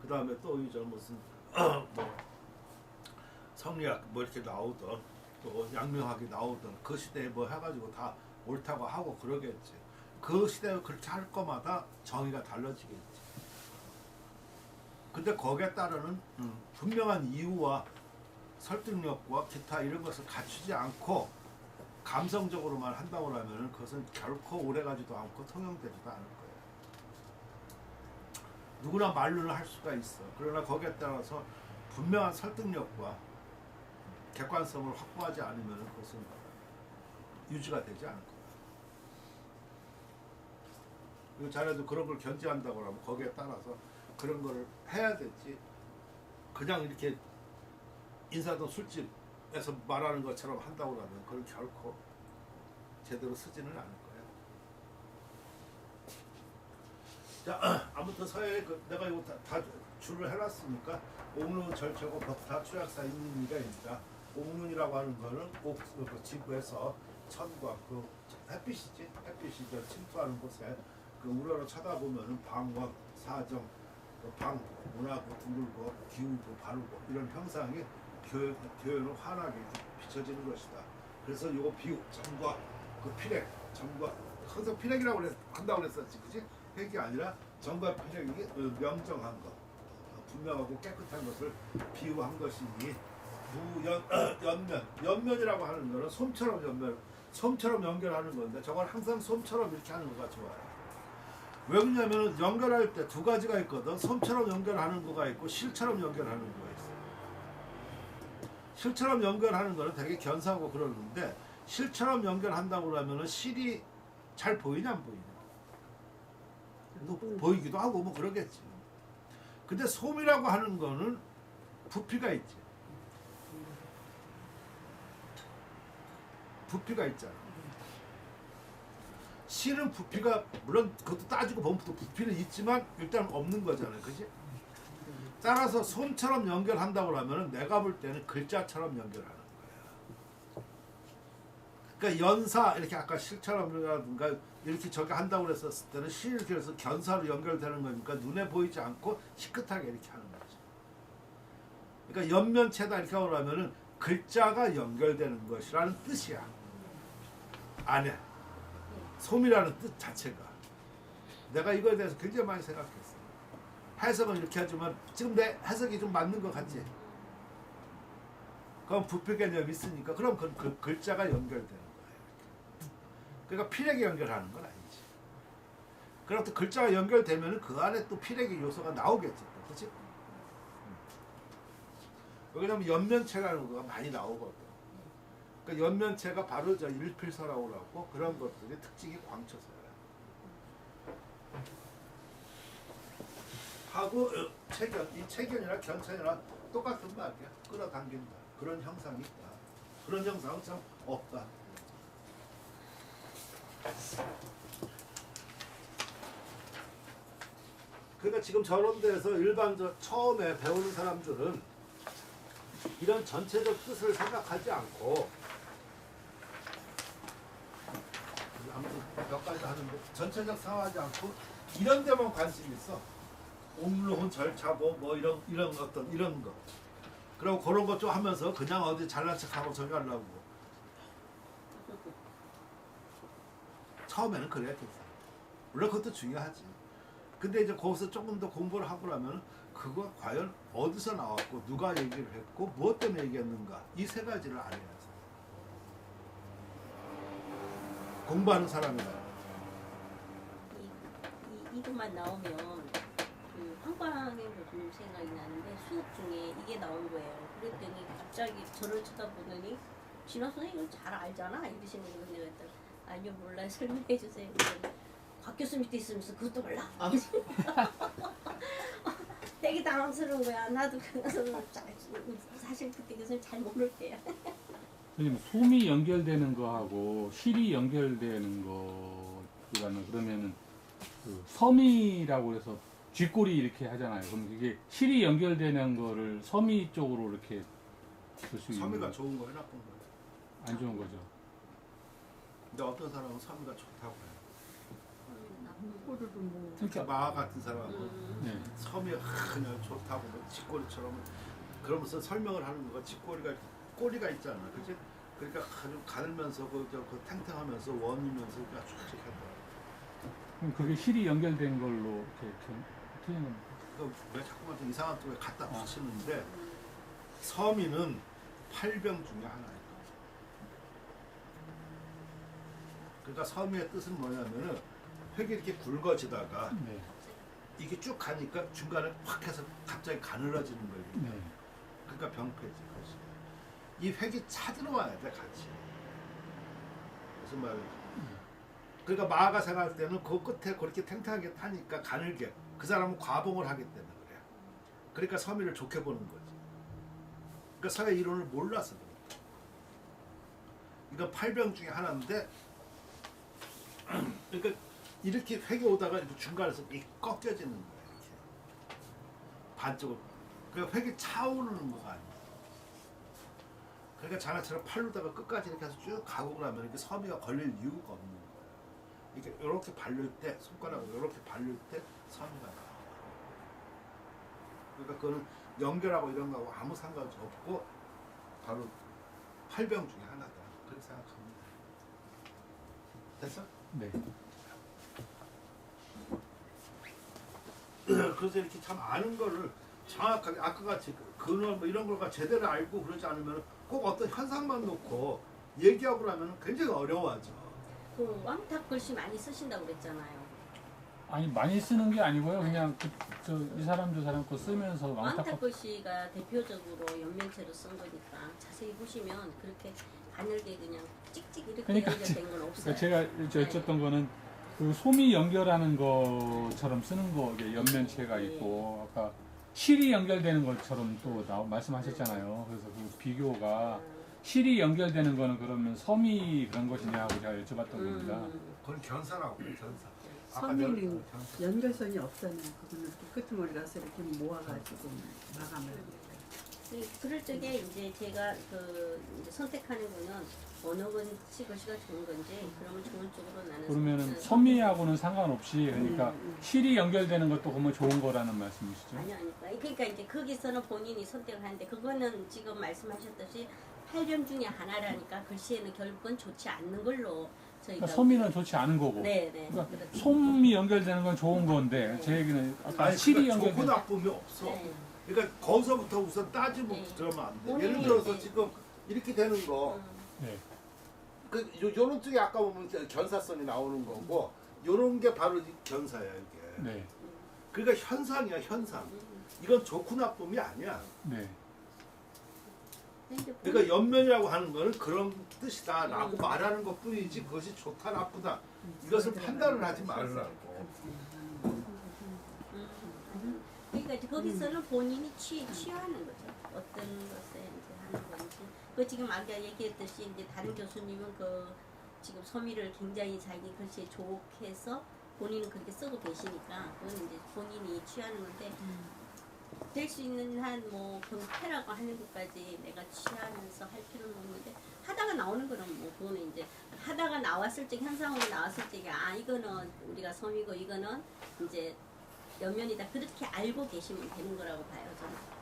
S1: 그 다음에 또 이저 무슨 뭐 성리학 뭐 이렇게 나오던 또 양명학이 나오던 그 시대에 뭐 해가지고 다 옳다고 하고 그러겠지. 그 시대에 그렇게 할 거마다 정의가 달라지겠지. 근데 거기에 따르는 분명한 이유와 설득력과 기타 이런 것을 갖추지 않고 감성적으로만 한다고 하면 그것은 결코 오래가지도 않고 통용되지도 않을 거예요. 누구나 말로는 할 수가 있어. 그러나 거기에 따라서 분명한 설득력과 객관성을 확보하지 않으면 그것은 유지가 되지 않을 거예요. 그리고 자네도 그런 걸 견지한다고 하면 거기에 따라서 그런 걸 해야 되지. 그냥 이렇게 인사동 술집에서 말하는 것처럼 한다고 하면 그건 결코 제대로 쓰지는 않을 거예요. 자, 아무튼 서예 내가 이거 다 줄을 해놨으니까 옥눈 절체고 법타 추약사 있는 이가 있다. 옥눈이라고 하는 거는 그 지구에서 천과 그 햇빛이지. 햇빛이 저 침투하는 곳에 그 우러러 쳐다보면은 방과 사정, 방, 문하고 둥글고 기우고 바르고 이런 형상이 교연을 환하게 비춰지는 것이다. 그래서 요거 비유, 점과 그 피렉, 점과 항상 피렉이라고 한다고 그랬었지, 그지? 핵이 아니라 점과 피렉이 명정한 것, 분명하고 깨끗한 것을 비유한 것이니 연면이라고 하는 거는 솜처럼 연결하는 건데 저건 항상 솜처럼 이렇게 하는 거가 좋아요. 왜 그러냐면 연결할 때 두 가지가 있거든. 솜처럼 연결하는 거가 있고 실처럼 연결하는 거가 있어요. 실처럼 연결하는 거는 되게 견사하고 그러는데 실처럼 연결한다고 하면은 실이 잘 보이냐 안 보이냐? 보이기도 하고 뭐 그러겠지. 근데 솜이라고 하는 거는 부피가 있지. 부피가 있잖아. 실은 부피가 물론 그것도 따지고 보면 또 부피는 있지만 일단 없는 거잖아요, 그지? 따라서 솜처럼 연결한다고 하면은 내가 볼 때는 글자처럼 연결하는 거야. 그러니까 연사 이렇게 아까 실처럼이라든가 이렇게 저기 한다고 그랬었을 때는 실 이렇게 해서 견사로 연결되는 거니까 눈에 보이지 않고 희끗하게 이렇게 하는 거죠. 그러니까 연면체다 이렇게 하면은 글자가 연결되는 것이라는 뜻이야. 안에. 솜이라는 뜻 자체가. 내가 이거에 대해서 굉장히 많이 생각했어. 해석은 이렇게 하지만 지금 내 해석이 좀 맞는 것 같지? 그럼 부피 개념이 있으니까 그럼 그 글자가 연결되는 거예요. 그러니까 피렉이 연결하는 건 아니지. 그럼 또 글자가 연결되면 그 안에 또 피렉의 요소가 나오겠지. 그렇지? 왜냐면 연면체라는 거가 많이 나오거든. 그러니까 연면체가 바로 저 일필서라고 하고 그런 것들이 특징이 광초서야. 하고 체견, 이 체견이나 견천이나 똑같은 말이야. 끌어당긴다. 그런 형상이 있다. 그런 형상은 참 없다. 그러니까 지금 저런 데서 일반적 처음에 배우는 사람들은 이런 전체적 뜻을 생각하지 않고 아무튼 몇 가지 하는데 전체적 생각하지 않고 이런 데만 관심 있어. 옥론 절차 뭐 이런 어떤 이런 거. 그리고 그런 것 좀 하면서 그냥 어디 잘난 척하고 저기 하려고. 처음에는 그래야겠어. 물론 그것도 중요하지. 근데 이제 거기서 조금 더 공부를 하고 나면 그거 과연 어디서 나왔고 누가 얘기를 했고 무엇 때문에 얘기했는가 이 세 가지를 알아야 해요. 공부하는 사람이다.
S2: 이것만 나오면 그 한방에 무슨 생각이 나는데 수업 중에 이게 나온 거예요. 그랬더니 갑자기 저를 쳐다보더니 진화 선생님 이거 잘 알잖아 이러시는 거예요. 내가 했더니 아니요 몰라요 설명해 주세요. 그랬더니 곽 교수 밑에 있으면서 그것도 몰라? 되게 당황스러운 거야. 나도 그래서 사실 그때 교수님 잘 모를 때야.
S4: 선생님, 솜이 연결되는 거하고 실이 연결되는 거라는 그러면은 그 섬이라고 해서 쥐꼬리 이렇게 하잖아요. 그럼 이게 실이 연결되는 거를 섬이 쪽으로 이렇게 볼 수 있는
S1: 섬이가
S4: 거
S1: 좋은 거예요, 나쁜 거예요.
S4: 안 좋은 거죠.
S1: 근데 어떤 사람은 섬이가 좋다고 해요.
S5: 꼬르르 뭐
S1: 특히 마아 같은 사람은
S4: 네.
S1: 섬이 그냥 좋다고 뭐 쥐꼬리처럼 그러면서 설명을 하는 거가 쥐꼬리가 꼬리가 있잖아, 그렇지? 그러니까 아주 가늘면서 그 탱탱하면서 원이면서 그냥 촉촉하다.
S4: 그럼 그게 실이 연결된 걸로 이렇게 틀린 겁니다.
S1: 왜 자꾸만 좀 이상한 쪽에 갖다 붙이는데 섬이는 8병 중에 하나예요. 그러니까 섬의 뜻은 뭐냐면은 획이 이렇게 굵어지다가
S4: 네.
S1: 이게 쭉 가니까 중간에 확 해서 갑자기 가늘어지는 거예요.
S4: 네.
S1: 그러니까 병폐지. 그것이. 이 획이 찾으러 와야 돼 같이. 무슨 말이야? 그러니까 마아가 생각할 때는 그 끝에 그렇게 탱탱하게 타니까 가늘게 그 사람은 과봉을 하기 때문에 그래요. 그러니까 섬이를 좋게 보는 거지. 그러니까 사회 이론을 몰라서 그래. 이건 8병 중에 하나인데 그러니까 이렇게 획이 오다가 이렇게 중간에서 이 꺾여지는 거야 이렇게 반쪽으로. 그러니까 획이 차오르는 거가 아니야. 그러니까 장아처럼 팔로다가 끝까지 이렇게 해서 쭉 가고 나면 이렇게 섬이가 걸릴 이유가 없는 거야. 이렇게 바를 때 손가락으로 이렇게 바를 때 섬이가 나와. 그러니까 그거는 연결하고 이런 거하고 아무 상관이 없고 바로 8병 중에 하나다. 그렇게 생각합니다. 됐어?
S4: 네.
S1: 그래서 이렇게 참 아는 거를 정확하게 아까 같이 근원 뭐 이런 걸 제대로 알고 그러지 않으면 꼭 어떤 현상만 놓고 얘기하고 그러면 굉장히 어려워하죠.
S2: 그 왕탁 글씨 많이 쓰신다고 그랬잖아요.
S4: 아니 많이 쓰는 게 아니고요. 그냥 이 사람 저 사람 거 쓰면서
S2: 왕탁 글씨가 대표적으로 연면체로 쓴 거니까 자세히 보시면 그렇게 가늘게 그냥 찍찍 이렇게
S4: 그러니까
S2: 연결된 건 없어요.
S4: 제가 여쭸던 거는 그 솜이 연결하는 것처럼 쓰는 거 이게 연면체가 있고 아까 실이 연결되는 것처럼 또 말씀하셨잖아요. 그래서 그 비교가 실이 연결되는 거는 그러면 섬이 그런 것이냐고 제가 여쭤봤던 겁니다.
S1: 그건 견사라고 그래, 견사.
S5: 섬이는
S1: 견사.
S5: 연결선이 없잖아요. 그거는 이렇게 끄트머리라서 이렇게 모아가지고 마감을 합니다.
S2: 그럴 적에 이제 제가 이제 선택하는 거는 어느 건지 글씨가 좋은 건지 그러면 좋은 쪽으로 나는
S4: 그러면은 섬이하고는 상관없이 그러니까 실이 연결되는 것도 그러면 좋은 거라는 말씀이시죠?
S2: 아니요. 그러니까 이제 거기서는 본인이 선택을 하는데 그거는 지금 말씀하셨듯이 8병 중에 하나라니까 글씨에는 결국은 좋지 않는 걸로 저희가
S4: 그러니까 섬이는 좋지 않은 거고.
S2: 네네.
S4: 그러니까
S2: 그렇죠.
S4: 솜이 연결되는 건 좋은 건데 제 얘기는 아까
S1: 아니
S4: 실이
S1: 그러니까 좋고
S4: 연결되는
S1: 나쁨이 없어.
S2: 네.
S1: 그러니까 거기서부터 우선 따지고
S2: 네.
S1: 들어가면 안 돼.
S2: 본인이
S1: 예를 들어서
S2: 이제-
S1: 지금 이렇게 되는 거,
S4: 네.
S1: 요런 쪽에 아까 보면 견사선이 나오는 거고, 요런 게 바로 이 견사야 이게.
S4: 네.
S1: 그러니까 현상이야 현상. 이건 좋고 나쁨이 아니야.
S4: 네.
S1: 그러니까 연면이라고 하는 거는 그런 뜻이다라고 말하는 것뿐이지 그것이 좋다 나쁘다 이것을 판단을 하지 말라고.
S2: 그러니까 이제 거기서는 본인이 취하는 거죠. 어떤 것에 이제 하는 건지. 그 지금 아까 얘기했듯이 이제 다른 교수님은 그 지금 섬이를 굉장히 자기 글씨에 좋게 해서 본인은 그렇게 쓰고 계시니까 그건 이제 본인이 취하는 건데 될 수 있는 한 뭐 경패라고 하는 것까지 내가 취하면서 할 필요는 없는데 하다가 나오는 거는 뭐 그거는 이제 하다가 나왔을 때 현상으로 나왔을 때 이거는 우리가 섬이고 이거는 이제 연면이다 그렇게 알고 계시면 되는 거라고 봐요.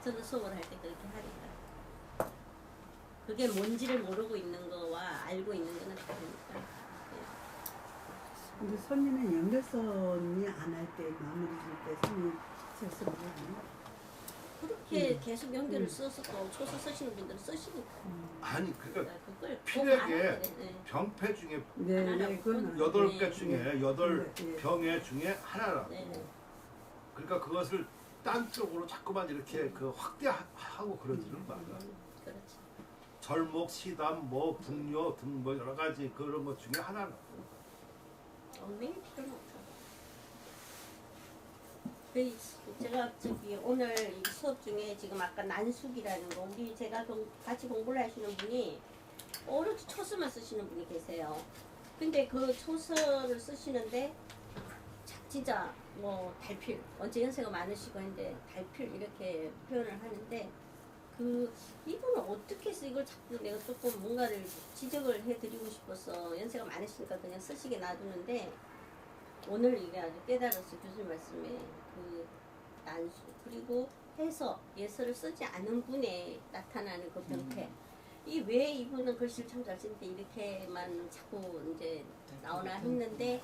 S2: 저는 수업을 할 때 그렇게 하니까 그게 뭔지를 모르고 있는 거와 알고 있는 거는 다르니까.
S5: 근데 선이는 연결선이 안 할 때 마무리 질 때 선이 쓸 수 있거든요.
S2: 그렇게 계속 연결을 써서 또 초서 쓰시는 분들은 쓰시니까
S1: 아니 그러니까
S2: 그걸 꼭
S1: 필요하게
S2: 알아야 돼. 네.
S1: 병폐 중에
S5: 네, 네, 그건
S1: 여덟
S2: 네.
S1: 개 중에 여덟
S5: 네.
S1: 병의 중에 하나라고.
S2: 네, 네.
S1: 그러니까 그것을 딴 쪽으로 자꾸만 이렇게 그 확대하고 그러지는 말아.
S2: 그렇지.
S1: 절목, 시담, 뭐 북료 등 뭐 여러 가지 그런 것 중에 하나라고.
S2: 엉맹이 필요는 없어. 제가 저기 오늘 이 수업 중에 지금 아까 난숙이라는 거 우리 제가 같이 공부를 하시는 분이 오로지 초서만 쓰시는 분이 계세요. 근데 그 초서를 쓰시는데 진짜 뭐 달필 언제 연세가 많으시고 했는데 달필 이렇게 표현을 하는데 그 이분은 어떻게 해서 이걸 자꾸 내가 조금 뭔가를 지적을 해드리고 싶어서 연세가 많으시니까 그냥 쓰시게 놔두는데 오늘 이게 아주 깨달았어요. 교수님 말씀에 그 난수 그리고 해서 예서를 쓰지 않은 분에 나타나는 그 병폐 이 왜 이분은 글씨를 참 잘 쓰는데 이렇게만 자꾸 이제 나오나 했는데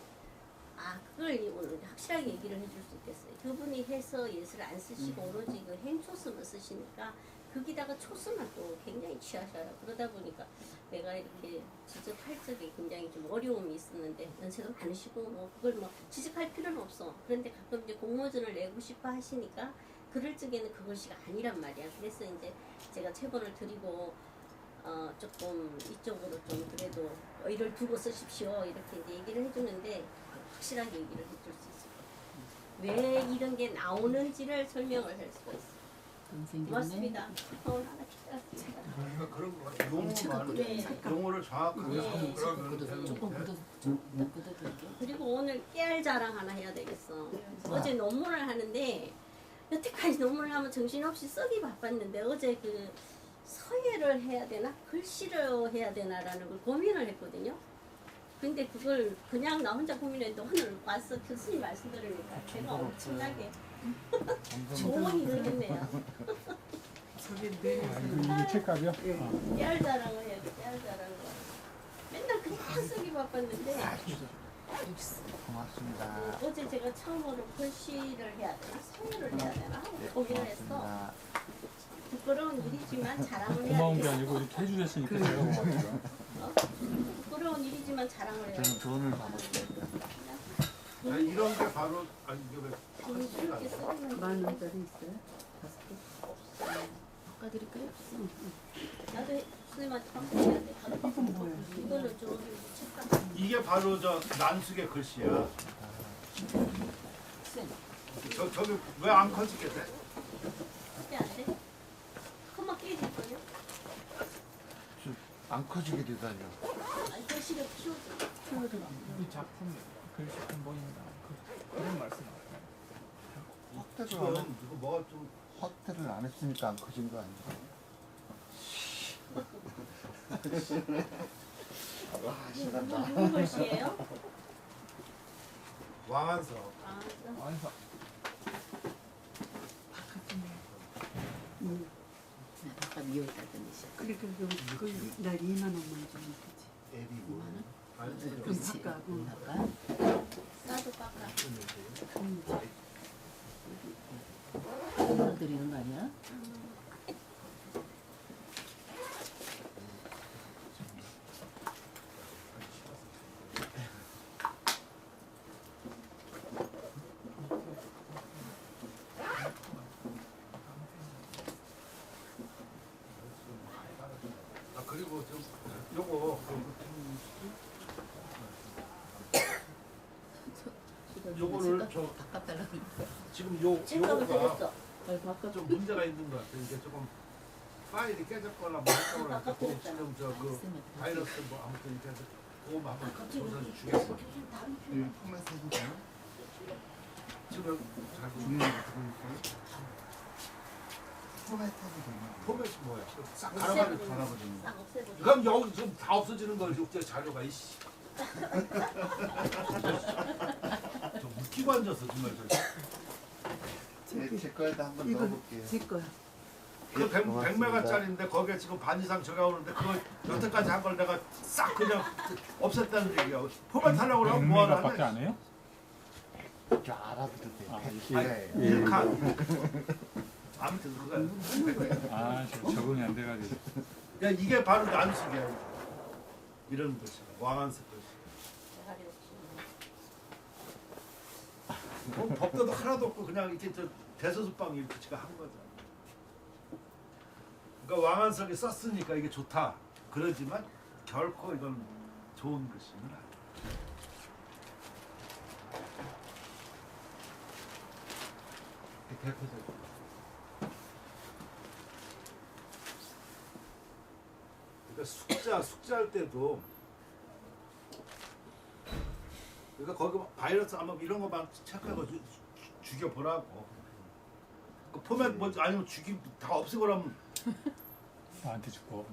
S2: 아 그걸 오늘 확실하게 얘기를 해줄 수 있겠어요. 그분이 해서 예서를 안 쓰시고 오로지 그 행초서만 쓰시니까 거기다가 초서만 또 굉장히 취하셔요. 그러다 보니까 내가 이렇게 지적할 적에 굉장히 좀 어려움이 있었는데 연세도 많으시고 뭐 그걸 뭐 지적할 필요는 없어. 그런데 가끔 이제 공모전을 내고 싶어 하시니까 그럴 적에는 그것이 아니란 말이야. 그래서 이제 제가 체본을 드리고 조금 이쪽으로 좀 그래도 의의를 두고 쓰십시오 이렇게 이제 얘기를 해주는데 확실하게 얘기를 해줄 수 있을 것 같아요. 왜 이런 게 나오는지를 설명을 할 수가 있어요. 고맙습니다. 오늘 하나 기다렸습니다.
S1: 그러니까 그런 거 같아. 용어만 용어를 정확하게
S2: 네.
S1: 그러면
S2: 그리고 오늘 깨알 자랑 하나 해야 되겠어. 어제 논문을 하는데 여태까지 논문을 하면 정신없이 쓰기 바빴는데 어제 그 서예를 해야 되나 글씨를 해야 되나라는 걸 고민을 했거든요. 근데 그걸 그냥 나 혼자 고민했는데 오늘 와서 교수님 말씀 들으니까 제가 엄청나게 조언이 되겠네요.
S5: 저기
S4: 아,
S5: 내려서
S4: 이게 책값이요?
S5: 예.
S2: 깨알 자랑을 해야 돼. 깨알 자랑을. 맨날 그냥 쓰기 바빴는데
S3: 고맙습니다.
S2: 어제 제가 처음으로 글씨를 해야 되나 서예를 해야 되나 하고 고민을 했어.
S3: 고맙습니다.
S2: 부끄러운 일이지만 자랑을 해야
S4: 고마운 게
S2: 되겠어.
S4: 아니고 이렇게 해주셨으니까 제가 고맙죠.
S2: 부끄러운 일이지만 자랑을 해야
S3: 저는
S2: 돼.
S3: 돈을 받았습니다.
S1: 아니, 이런 게 바로 아니 이게 왜
S2: 돈이 이렇게 쓰면
S5: 만 원짜리 있어요? 다섯 개?
S6: 바꿔드릴까요?
S2: 나도 선생님한테 바꿔야 돼.
S5: 이건 뭐예요?
S2: 이거는 좀 책값.
S1: 이게 바로 저 난숙의 글씨야. 저기 왜 안 커지겠대?
S2: 그게 안 돼? 그만 깨질 거요?
S3: 안 커지게 되다니요.
S2: 아니 글씨를 키워줘.
S7: 이 작품 글씨 안 보인다. 그런 말씀.
S3: 확대를
S1: 지금
S3: 안,
S1: 이거 뭐가 좀
S3: 확대를 안 했으니까 안 커진 거 아니에요? 와, 신난다.
S2: 누구 글씨예요?
S1: 왕한서.
S2: 아, 그럼
S7: 완성.
S6: 바깥 미워있다던 뜻이야.
S5: 그러니까 그날 2만 원만 주면 되지.
S3: 앱이 뭐.
S1: 아니,
S5: 그럼
S6: 그렇지.
S5: 바꿔.
S6: 바꿔.
S2: 나도 깎아.
S6: 돈으로 드리는 거 아니야?
S1: 아 그리고 좀 요거 요거를 저
S6: 바꿔달라고 그러니까.
S1: 지금
S2: 책값을
S1: 요거가
S2: 드렸어.
S6: 바꿔.
S1: 좀 문제가 있는 것 같아. 이게 조금 파일이 깨졌거나 뭐 했거나 그래서 그 지금 저 그 바이러스 뭐 아무튼 이렇게 해서 그거 한번 조사해 주겠어.
S3: 이 포맷 해도 되나?
S1: 지금 잘
S3: 중요한 거 들으니까. 포맷 해도 되나?
S1: 포맷이 뭐야? 싹 갈아가지고
S2: 없애버리는
S3: 갈아버리는
S2: 싹 없애버려.
S1: 그럼 여기 지금 다 없어지는 걸 육제 자료가 이씨. 좀 웃기고 앉았어 정말.
S3: 제 거에다 한번
S5: 이건
S3: 넣어볼게요.
S5: 제 거야.
S1: 그
S3: 고맙습니다.
S1: 100메가짜리인데 거기에 지금 반 이상 저가 오는데 그거 여태까지 한 걸 내가 싹 그냥 없앴다는 얘기야. 포맷하려고 그러면 뭐하러
S4: 밖에
S1: 하냐?
S4: 안 해요?
S3: 저 알아도 돼.
S4: 아,
S3: 백
S1: 아니,
S3: 개.
S1: 1칸. 아무튼 그거.
S4: 아, 지금 적응이 안 돼가지고.
S1: 야 이게 바로 난숙이야. 이런 것이 왕한석 것이. 법도도 하나도 없고 그냥 이렇게 저 대소수방 이렇게 지가 한 거잖아. 그러니까 왕한석이 썼으니까 이게 좋다. 그러지만 결코 이건 좋은 것이는 아니야. 대표적. 그러니까 숙자할 때도 그러니까 거기 바이러스 아마 이런 거만 체크해서 죽여보라고. 그 포맷 뭐 아니면 다 없애고라면
S4: 나한테 죽고.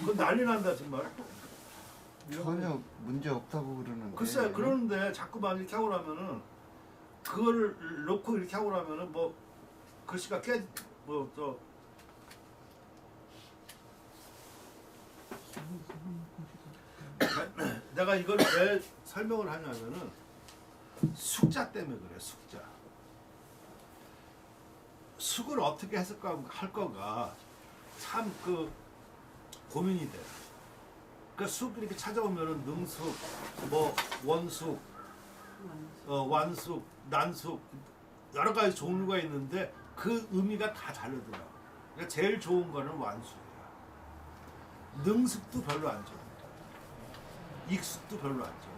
S1: 그건 난리 난다 정말.
S3: 전혀 문제 없다고 그러는데.
S1: 글쎄 그러는데 자꾸만 이렇게 하고 나면은 그거를 놓고 이렇게 하고 나면은 뭐 글씨가 뭐저 내가 이걸 왜 설명을 하냐면은 숙자 때문에 그래. 숙을 어떻게 해석할 거가 참 그 고민이 돼. 그러니까 숙 이렇게 찾아오면은 능숙, 뭐 원숙, 완숙, 난숙 여러 가지 종류가 있는데 그 의미가 다 다르더라. 그러니까 제일 좋은 거는 완숙이야. 능숙도 별로 안 좋아. 익숙도 별로 안 좋아.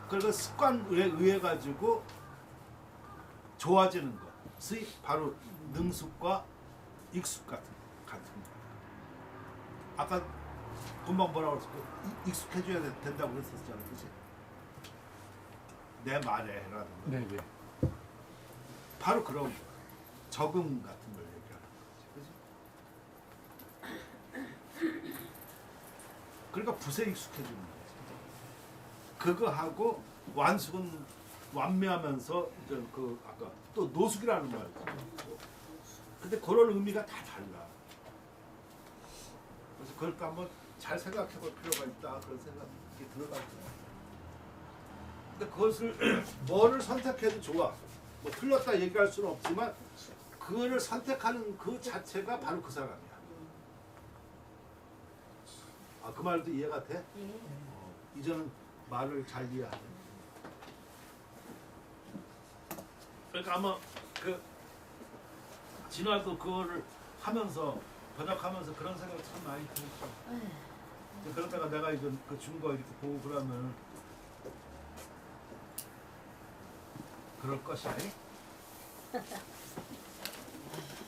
S1: 그래서 습관에 의해 가지고 좋아지는 것이 바로 능숙과 익숙 같은 거. 아까 금방 뭐라고 그랬어? 익숙해져야 된다고 그랬었잖아, 그렇지? 내 말에라든가.
S4: 네네.
S1: 바로 그런 거. 적응 같은 걸 얘기하는 거지, 그렇지? 그러니까 붓에 익숙해지는 거지. 그거 하고 완숙은 완매하면서 이제 그 아까 또 노숙이라는 말. 근데 그런 의미가 다 달라. 그래서 그걸 한번 잘 생각해볼 필요가 있다 그런 생각이 들어가지고. 근데 그것을 뭐를 선택해도 좋아. 뭐 틀렸다 얘기할 수는 없지만 그거를 선택하는 그 자체가 바로 그 사람이야. 아, 그 말도 이해가 돼? 이제는 말을 잘 이해하네. 그러니까 아마 그 진화도 그거를 하면서 번역하면서 그런 생각 참 많이 들었어. 그러다가 내가 이거 그 준 거 이렇게 보고 그러면 그럴 것이 아니?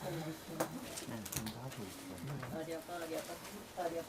S3: 하고 있어.
S2: 어려워.